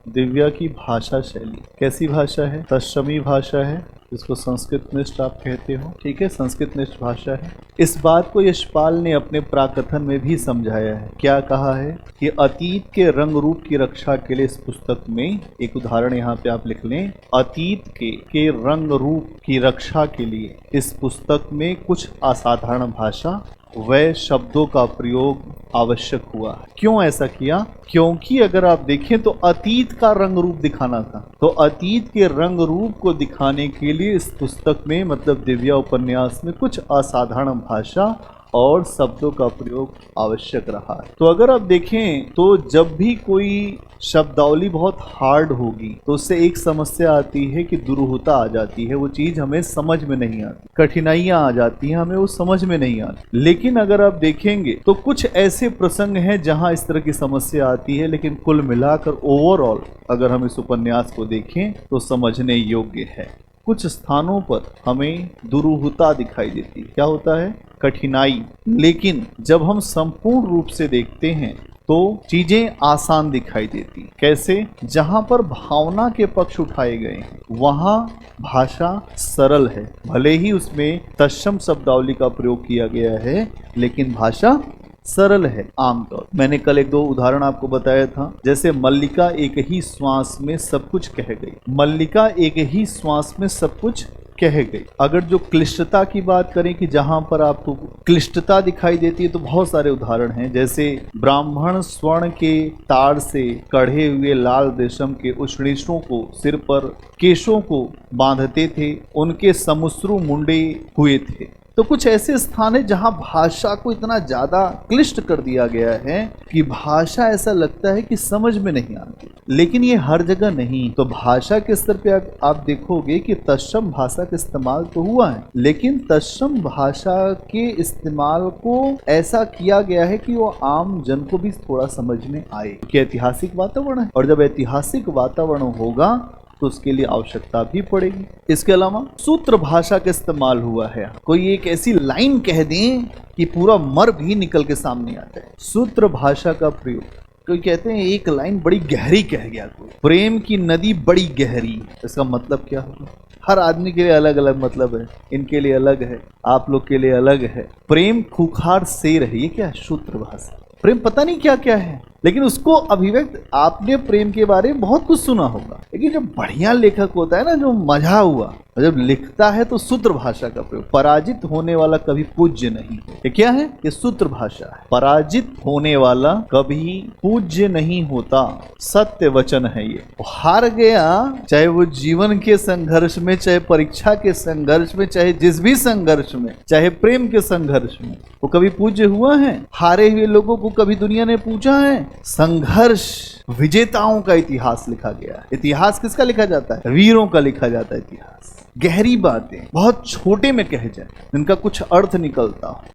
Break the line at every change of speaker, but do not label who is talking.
दिव्या की भाषा शैली कैसी भाषा है? तत्समी भाषा है, जिसको संस्कृत निष्ठ आप कहते हो। ठीक है, संस्कृत निष्ठ भाषा है। इस बात को यशपाल ने अपने प्राकथन में भी समझाया है। क्या कहा है कि अतीत के रंग रूप की रक्षा के लिए इस पुस्तक में, एक उदाहरण यहाँ पे आप लिख लें, अतीत के रंग रूप की रक्षा के लिए इस पुस्तक में कुछ असाधारण भाषा व शब्दों का प्रयोग आवश्यक हुआ। क्यों ऐसा किया? क्योंकि अगर आप देखें तो अतीत का रंग रूप दिखाना था, तो अतीत के रंग रूप को दिखाने के लिए इस पुस्तक में, मतलब दिव्या उपन्यास में, कुछ असाधारण भाषा और शब्दों का प्रयोग आवश्यक रहा है। तो अगर आप देखें तो जब भी कोई शब्दावली बहुत हार्ड होगी तो उससे एक समस्या आती है कि दुरूहता आ जाती है, वो चीज हमें समझ में नहीं आती, कठिनाइयां आ जाती हैं, हमें वो समझ में नहीं आती। लेकिन अगर आप देखेंगे तो कुछ ऐसे प्रसंग हैं जहां इस तरह की समस्या आती है, लेकिन कुल मिलाकर ओवरऑल अगर हम इस उपन्यास को देखें तो समझने योग्य है। कुछ स्थानों पर हमें दुरूहता दिखाई देती है, क्या होता है? कठिनाई। लेकिन जब हम संपूर्ण रूप से देखते हैं तो चीजें आसान दिखाई देती। कैसे? जहां पर भावना के पक्ष उठाए गए हैं वहां भाषा सरल है, भले ही उसमें तत्सम शब्दावली का प्रयोग किया गया है, लेकिन भाषा सरल है। आमतौर मैंने कल एक दो उदाहरण आपको बताया था, जैसे मल्लिका एक ही श्वास में सब कुछ कह गई। मल्लिका एक ही श्वास में सब कुछ कह गई। अगर जो क्लिष्टता की बात करें कि जहां पर आपको क्लिष्टता दिखाई देती है, तो बहुत सारे उदाहरण हैं, जैसे ब्राह्मण स्वर्ण के तार से कढ़े हुए लाल रेशम के उष्णीषों को सिर पर केशों को बांधते थे, उनके समुश्रु मुंडे हुए थे। तो कुछ ऐसे स्थान है जहां भाषा को इतना ज्यादा क्लिष्ट कर दिया गया है कि भाषा ऐसा लगता है कि समझ में नहीं आती। लेकिन ये हर जगह नहीं। तो भाषा के स्तर पे आप देखोगे कि तत्सम भाषा का इस्तेमाल तो हुआ है, लेकिन तत्सम भाषा के इस्तेमाल को ऐसा किया गया है कि वो आम जन को भी थोड़ा समझ में आए, कि ऐतिहासिक वातावरण है, और जब ऐतिहासिक वातावरण होगा तो उसके लिए आवश्यकता भी पड़ेगी। इसके अलावा सूत्र भाषा का इस्तेमाल हुआ है। कोई एक ऐसी लाइन कह दें कि पूरा मर्म भी निकल के सामने आता है। सूत्र भाषा का प्रयोग, कोई कहते हैं एक लाइन बड़ी गहरी कह गया, कोई प्रेम की नदी बड़ी गहरी, इसका मतलब क्या होगा? हर आदमी के लिए अलग अलग मतलब है, इनके लिए अलग है, आप लोग के लिए अलग है। प्रेम खूंखार शेर है, ये क्या है? सूत्र भाषा। प्रेम पता नहीं क्या क्या है, लेकिन उसको अभिव्यक्त, आपने प्रेम के बारे में बहुत कुछ सुना होगा, लेकिन जो बढ़िया लेखक होता है ना, जो मजा हुआ, जब लिखता है तो सूत्र भाषा का प्रयोग। पराजित होने वाला कभी पूज्य नहीं। ये क्या है? ये सूत्र भाषा है। पराजित होने वाला कभी पूज्य नहीं होता, सत्य वचन है ये। हार गया, चाहे वो जीवन के संघर्ष में, चाहे परीक्षा के संघर्ष में, चाहे जिस भी संघर्ष में, चाहे प्रेम के संघर्ष में, वो कभी पूज्य हुआ है? हारे हुए लोगों को कभी दुनिया ने पूछा है? संघर्ष विजेताओं का इतिहास लिखा गया है। इतिहास किसका लिखा जाता है? वीरों का लिखा जाता है इतिहास। गहरी बातें बहुत छोटे में कह जाए, इनका कुछ अर्थ निकलता हो।